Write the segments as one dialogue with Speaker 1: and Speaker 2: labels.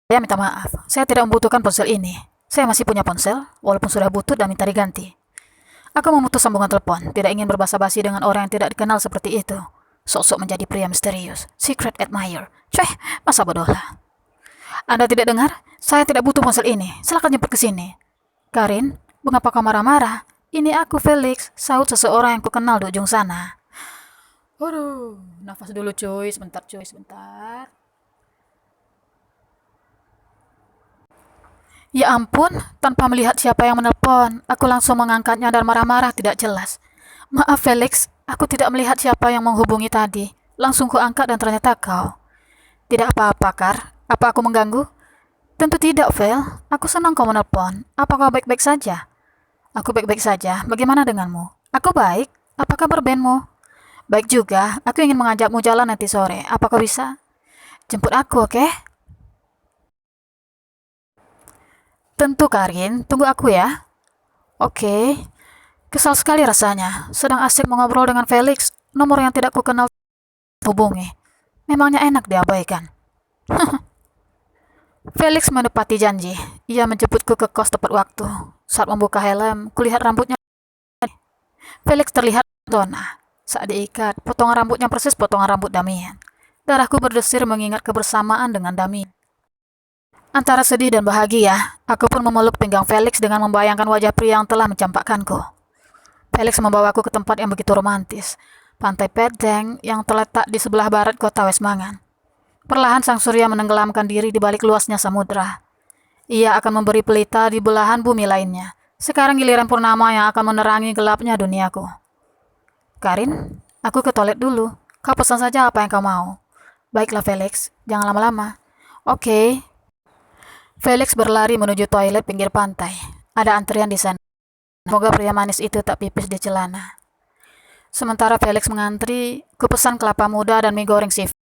Speaker 1: Saya minta maaf, saya tidak membutuhkan ponsel ini. Saya masih punya ponsel, walaupun sudah butut dan minta diganti. Aku memutus sambungan telepon, tidak ingin berbasa-basi dengan orang yang tidak dikenal seperti itu. Sok-sok menjadi pria misterius, secret admirer. Cueh, masa bodoh lah. Anda tidak dengar? Saya tidak butuh ponsel ini. Silakan jemput ke sini. Karin, mengapa kau marah-marah? Ini aku Felix, sahut seseorang yang kukenal di ujung sana. Waduh, nafas dulu cuy, sebentar cuy, sebentar. Ya ampun, tanpa melihat siapa yang menelpon, aku langsung mengangkatnya dan marah-marah tidak jelas. Maaf Felix, aku tidak melihat siapa yang menghubungi tadi. Langsung kuangkat dan ternyata kau. Tidak apa-apa, Kar. Apa aku mengganggu? Tentu tidak, Vel. Aku senang kau menelpon. Apa kau baik-baik saja? Aku baik-baik saja. Bagaimana denganmu? Aku baik. Apa kabar bandmu? Baik juga. Aku ingin mengajakmu jalan nanti sore. Apa kau bisa? Jemput aku, oke? Tentu, Karin. Tunggu aku ya. Oke. Kesal sekali rasanya. Sedang asik mengobrol dengan Felix. Nomor yang tidak kukenal hubungi. Memangnya enak diabaikan. Felix menepati janji. Ia menjemputku ke kos tepat waktu. Saat membuka helm, kulihat rambutnya. Felix terlihat dona. Saat diikat, potongan rambutnya persis potongan rambut Damien. Darahku berdesir mengingat kebersamaan dengan Damien. Antara sedih dan bahagia, aku pun memeluk pinggang Felix dengan membayangkan wajah pria yang telah mencampakkanku. Felix membawaku ke tempat yang begitu romantis, Pantai Pedeng yang terletak di sebelah barat kota Westmangan. Perlahan sang surya menenggelamkan diri di balik luasnya samudera. Ia akan memberi pelita di belahan bumi lainnya. Sekarang giliran purnama yang akan menerangi gelapnya duniaku. Karin, aku ke toilet dulu. Kau pesan saja apa yang kau mau. Baiklah Felix, jangan lama-lama. Oke. Felix berlari menuju toilet pinggir pantai. Ada antrian di sana. Semoga pria manis itu tak pipis di celana. Sementara Felix mengantri, kupesan kelapa muda dan mie goreng seafood.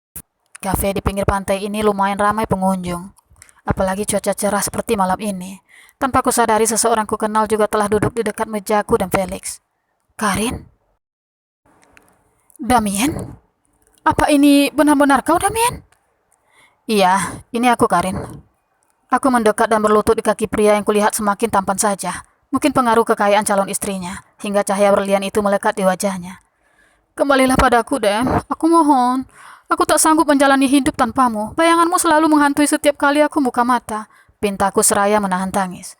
Speaker 1: Kafe di pinggir pantai ini lumayan ramai pengunjung. Apalagi cuaca cerah seperti malam ini. Tanpa kusadari seseorang kukenal juga telah duduk di dekat mejaku dan Felix. Karin? Damien? Apa ini benar-benar kau, Damien? Iya, ini aku, Karin. Aku mendekat dan berlutut di kaki pria yang kulihat semakin tampan saja. Mungkin pengaruh kekayaan calon istrinya, hingga cahaya berlian itu melekat di wajahnya. Kembalilah padaku, Dem. Aku mohon. Aku tak sanggup menjalani hidup tanpamu. Bayanganmu selalu menghantui setiap kali aku buka mata. Pintaku seraya menahan tangis.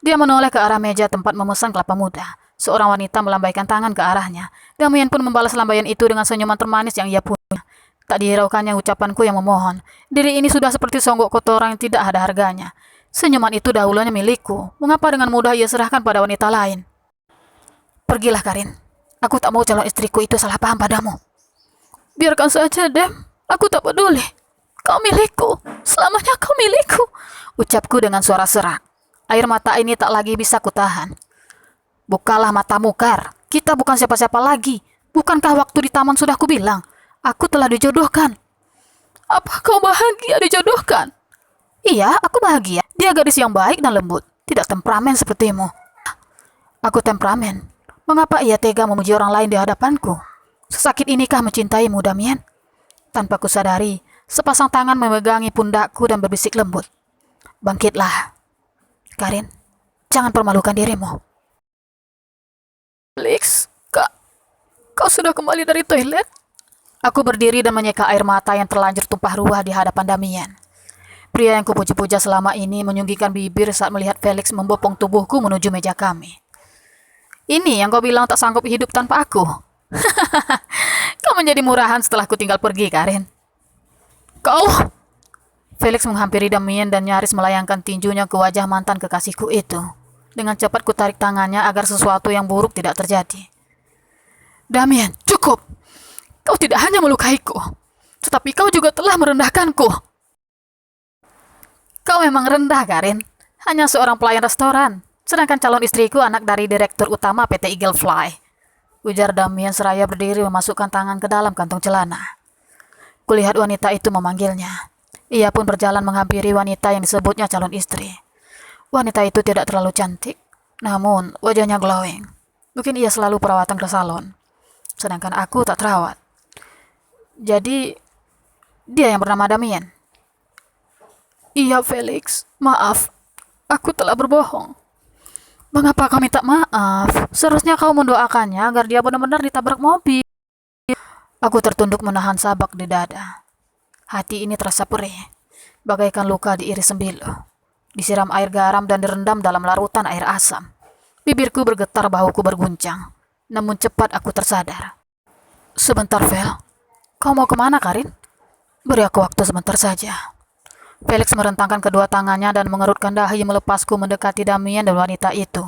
Speaker 1: Dia menoleh ke arah meja tempat memesan kelapa muda. Seorang wanita melambaikan tangan ke arahnya. Damien pun membalas lambaian itu dengan senyuman termanis yang ia punya. Tak dihiraukannya ucapanku yang memohon. Diri ini sudah seperti songgok kotoran yang tidak ada harganya. Senyuman itu dahulunya milikku. Mengapa dengan mudah ia serahkan pada wanita lain? Pergilah, Karin. Aku tak mau calon istriku itu salah paham padamu. Biarkan saja, Dem. Aku tak peduli. Kau milikku. Selamanya kau milikku. Ucapku dengan suara serak. Air mata ini tak lagi bisa kutahan. Bukalah matamu, Kar. Kita bukan siapa-siapa lagi. Bukankah waktu di taman sudah kubilang? Aku telah dijodohkan. Apa kau bahagia dijodohkan? Iya, aku bahagia. Dia gadis yang baik dan lembut. Tidak temperamen sepertimu. Aku temperamen. Mengapa ia tega memuji orang lain di hadapanku? Sesakit inikah mencintaimu, Damien? Tanpa kusadari, sepasang tangan memegangi pundakku dan berbisik lembut. Bangkitlah. Karin, jangan permalukan dirimu. Felix, kau sudah kembali dari toilet? Aku berdiri dan menyeka air mata yang terlanjur tumpah ruah di hadapan Damien. Pria yang kupuja-puja selama ini menyunggingkan bibir saat melihat Felix membopong tubuhku menuju meja kami. Ini yang kau bilang tak sanggup hidup tanpa aku. Kau menjadi murahan setelah ku tinggal pergi, Karin. Kau? Felix menghampiri Damien dan nyaris melayangkan tinjunya ke wajah mantan kekasihku itu. Dengan cepat ku tarik tangannya agar sesuatu yang buruk tidak terjadi. Damien, cukup. Kau tidak hanya melukaiku, tetapi kau juga telah merendahkanku. Kau memang rendah, Karin. Hanya seorang pelayan restoran. Sedangkan calon istriku anak dari direktur utama PT Eagle Fly. Ujar Damien seraya berdiri memasukkan tangan ke dalam kantong celana. Kulihat wanita itu memanggilnya. Ia pun berjalan menghampiri wanita yang disebutnya calon istri. Wanita itu tidak terlalu cantik, namun wajahnya glowing. Mungkin ia selalu perawatan ke salon. Sedangkan aku tak terawat. Jadi, dia yang bernama Damien. Iya, Felix. Maaf. Aku telah berbohong. Mengapa kau minta maaf? Seharusnya kau mendoakannya agar dia benar-benar ditabrak mobil. Aku tertunduk menahan sabak di dada. Hati ini terasa perih, bagaikan luka diiris sembilu. Disiram air garam dan direndam dalam larutan air asam. Bibirku bergetar, bahuku berguncang. Namun cepat aku tersadar. Sebentar, Vel. Kau mau kemana, Karin? Beri aku waktu sebentar saja. Felix merentangkan kedua tangannya dan mengerutkan dahi melepasku mendekati Damien dan wanita itu.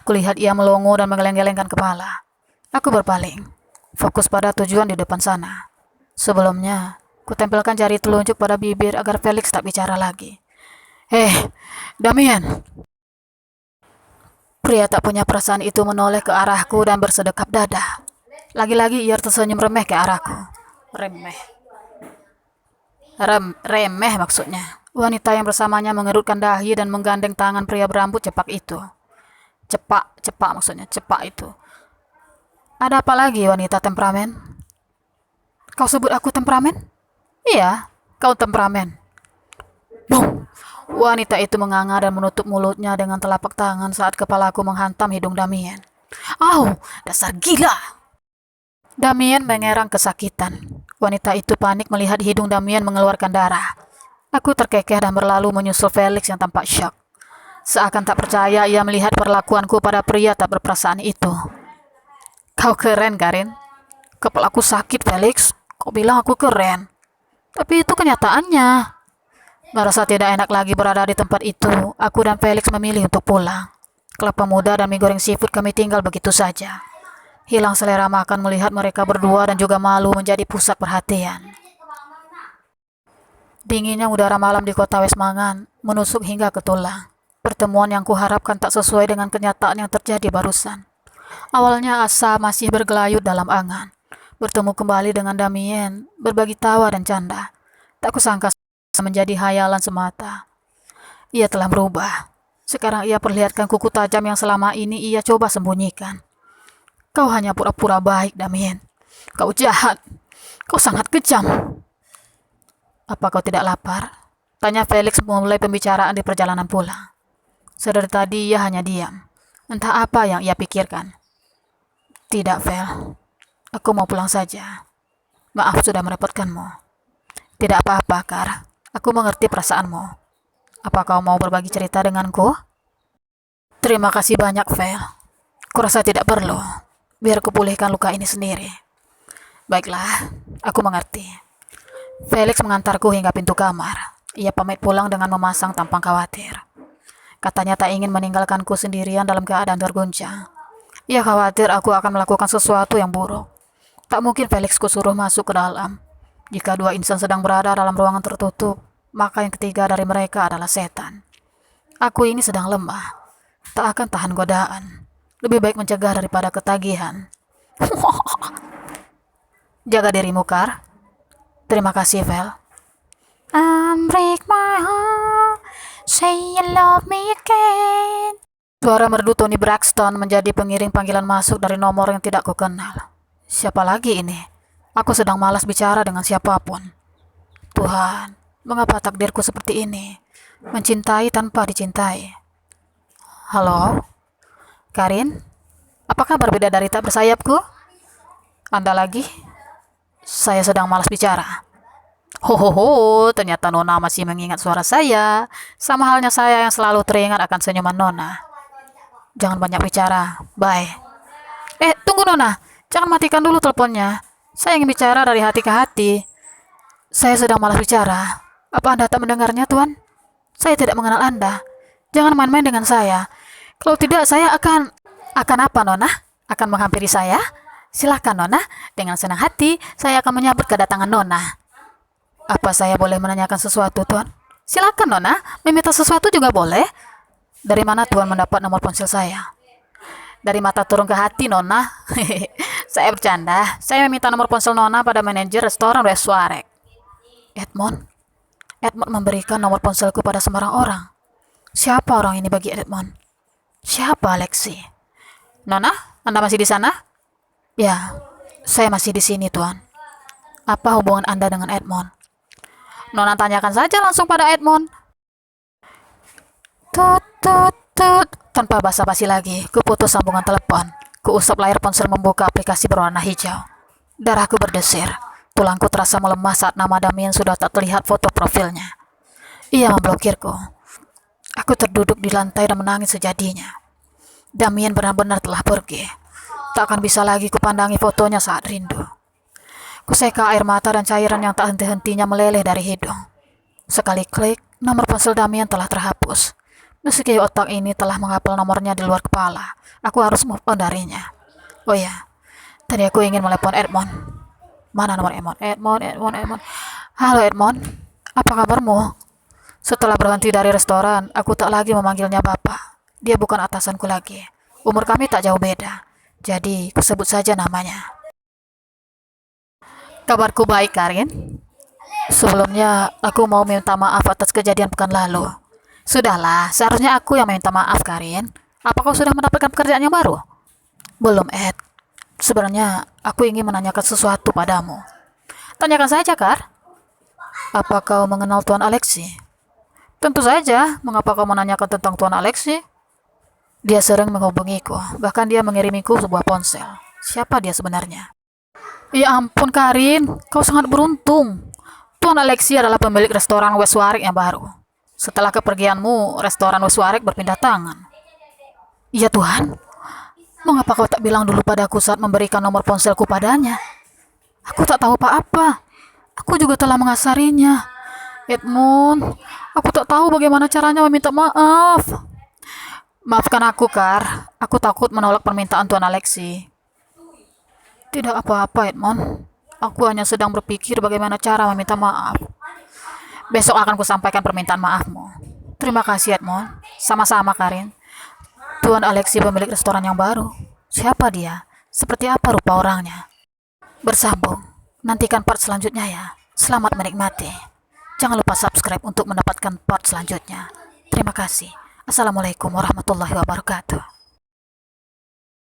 Speaker 1: Kulihat ia melongo dan menggeleng-gelengkan kepala. Aku berpaling, fokus pada tujuan di depan sana. Sebelumnya, kutempelkan jari telunjuk pada bibir agar Felix tak bicara lagi. Damien! Pria tak punya perasaan itu menoleh ke arahku dan bersedekap dada. Lagi-lagi ia tersenyum remeh ke arahku. Remeh maksudnya. Wanita yang bersamanya mengerutkan dahi dan menggandeng tangan pria berambut cepak itu. Cepak maksudnya, cepak itu. Ada apa lagi, wanita temperamen? Kau sebut aku temperamen? Iya, kau temperamen. Bung! Wanita itu menganga dan menutup mulutnya dengan telapak tangan saat kepalaku menghantam hidung Damien. Au, dasar gila! Damien mengerang kesakitan. Wanita itu panik melihat hidung Damien mengeluarkan darah. Aku terkekeh dan berlalu menyusul Felix yang tampak syok. Seakan tak percaya ia melihat perlakuanku pada pria tak berperasaan itu. Kau keren, Karin. Kepalaku sakit, Felix. Kau bilang aku keren. Tapi itu kenyataannya. Merasa tidak enak lagi berada di tempat itu, aku dan Felix memilih untuk pulang. Kelapa muda dan mie goreng seafood kami tinggal begitu saja. Hilang selera makan melihat mereka berdua dan juga malu menjadi pusat perhatian. Dinginnya udara malam di kota Westmangan menusuk hingga ke tulang. Pertemuan yang kuharapkan tak sesuai dengan kenyataan yang terjadi barusan. Awalnya asa masih bergelayut dalam angan. Bertemu kembali dengan Damien, berbagi tawa dan canda. Tak kusangka menjadi hayalan semata. Ia telah berubah. Sekarang ia perlihatkan kuku tajam yang selama ini ia coba sembunyikan. Kau hanya pura-pura baik, Damien. Kau jahat. Kau sangat kejam. Apa kau tidak lapar? Tanya Felix memulai pembicaraan di perjalanan pulang. Sedari tadi ia hanya diam. Entah apa yang ia pikirkan. Tidak, Vel. Aku mau pulang saja. Maaf sudah merepotkanmu. Tidak apa-apa, Kar. Aku mengerti perasaanmu. Apa kau mau berbagi cerita denganku? Terima kasih banyak, Vel. Kurasa tidak perlu. Biar kupulihkan luka ini sendiri. Baiklah, aku mengerti. Felix mengantarku hingga pintu kamar. Ia pamit pulang dengan memasang tampang khawatir. Katanya tak ingin meninggalkanku sendirian dalam keadaan terguncang. Ia khawatir aku akan melakukan sesuatu yang buruk. Tak mungkin Felix kusuruh masuk ke dalam. Jika dua insan sedang berada dalam ruangan tertutup, maka yang ketiga dari mereka adalah setan. Aku ini sedang lemah. Tak akan tahan godaan. Lebih baik mencegah daripada ketagihan. Jaga dirimu, Kar. Terima kasih, Vel. Break my heart, say you love me again. Suara merdu Toni Braxton menjadi pengiring panggilan masuk dari nomor yang tidak kukenal. Siapa lagi ini? Aku sedang malas bicara dengan siapapun. Tuhan, mengapa takdirku seperti ini? Mencintai tanpa dicintai. Halo? Karin? Apakah berbeda dari tak bersayapku? Anda lagi? Saya sedang malas bicara. Hohoho, ternyata Nona masih mengingat suara saya. Sama halnya saya yang selalu teringat akan senyuman Nona. Jangan banyak bicara, bye. Tunggu Nona, jangan matikan dulu teleponnya. Saya ingin bicara dari hati ke hati. Saya sedang malas bicara. Apa Anda tak mendengarnya, Tuan? Saya tidak mengenal Anda. Jangan main-main dengan saya. Kalau tidak, saya akan apa, Nona? Akan menghampiri saya? Silakan, Nona. Dengan senang hati, saya akan menyambut kedatangan Nona. Apa saya boleh menanyakan sesuatu, Tuan? Silakan, Nona. Meminta sesuatu juga boleh. Dari mana Tuan mendapat nomor ponsel saya? Dari mata turun ke hati, Nona. Saya bercanda. Saya meminta nomor ponsel Nona pada manajer restoran Westwarek. Edmond memberikan nomor ponselku pada sembarang orang. Siapa orang ini bagi Edmond? Siapa Alexi? Nona, Anda masih di sana? Ya, saya masih di sini, Tuan. Apa hubungan Anda dengan Edmond? Nona tanyakan saja langsung pada Edmond. Tut, tut, tut. Tanpa basa-basi lagi, kuputus sambungan telepon. Kuusap layar ponsel membuka aplikasi berwarna hijau. Darahku berdesir. Tulangku terasa melemah saat nama Damien sudah tak terlihat foto profilnya. Ia memblokirku. Aku terduduk di lantai dan menangis sejadinya. Damien benar-benar telah pergi. Tak akan bisa lagi kupandangi fotonya saat rindu. Kuseka air mata dan cairan yang tak henti-hentinya meleleh dari hidung. Sekali klik, nomor ponsel Damien telah terhapus. Meski otak ini telah menghafal nomornya di luar kepala, aku harus move on darinya. Oh ya, tadi aku ingin melepon Edmond. Mana nomor Edmond? Edmond. Halo Edmond, apa kabarmu? Setelah berhenti dari restoran, aku tak lagi memanggilnya Bapak. Dia bukan atasanku lagi. Umur kami tak jauh beda. Jadi, kusebut saja namanya. Kabarku baik, Karin. Sebelumnya, aku mau minta maaf atas kejadian pekan lalu. Sudahlah, seharusnya aku yang minta maaf, Karin. Apa kau sudah mendapatkan pekerjaan yang baru? Belum, Ed. Sebenarnya, aku ingin menanyakan sesuatu padamu. Tanyakan saja, Kar. Apa kau mengenal Tuan Alexi? Tentu saja, mengapa kau menanyakan tentang Tuan Alexi? Dia sering menghubungiku, bahkan dia mengirimiku sebuah ponsel. Siapa dia sebenarnya? Ya ampun Karin, kau sangat beruntung. Tuan Alexi adalah pemilik restoran West Warwick yang baru. Setelah kepergianmu, restoran West Warwick berpindah tangan. Iya Tuhan, mengapa kau tak bilang dulu padaku saat memberikan nomor ponselku padanya? Aku tak tahu apa-apa. Aku juga telah mengasarinya. Edmund, aku tak tahu bagaimana caranya meminta maaf. Maafkan aku, Kar. Aku takut menolak permintaan Tuan Alexi. Tidak apa-apa, Edmond. Aku hanya sedang berpikir bagaimana cara meminta maaf. Besok akan kusampaikan permintaan maafmu. Terima kasih, Edmond. Sama-sama, Karin. Tuan Alexi pemilik restoran yang baru. Siapa dia? Seperti apa rupa orangnya? Bersambung. Nantikan part selanjutnya ya. Selamat menikmati. Jangan lupa subscribe untuk mendapatkan part selanjutnya. Terima kasih. Assalamualaikum warahmatullahi wabarakatuh.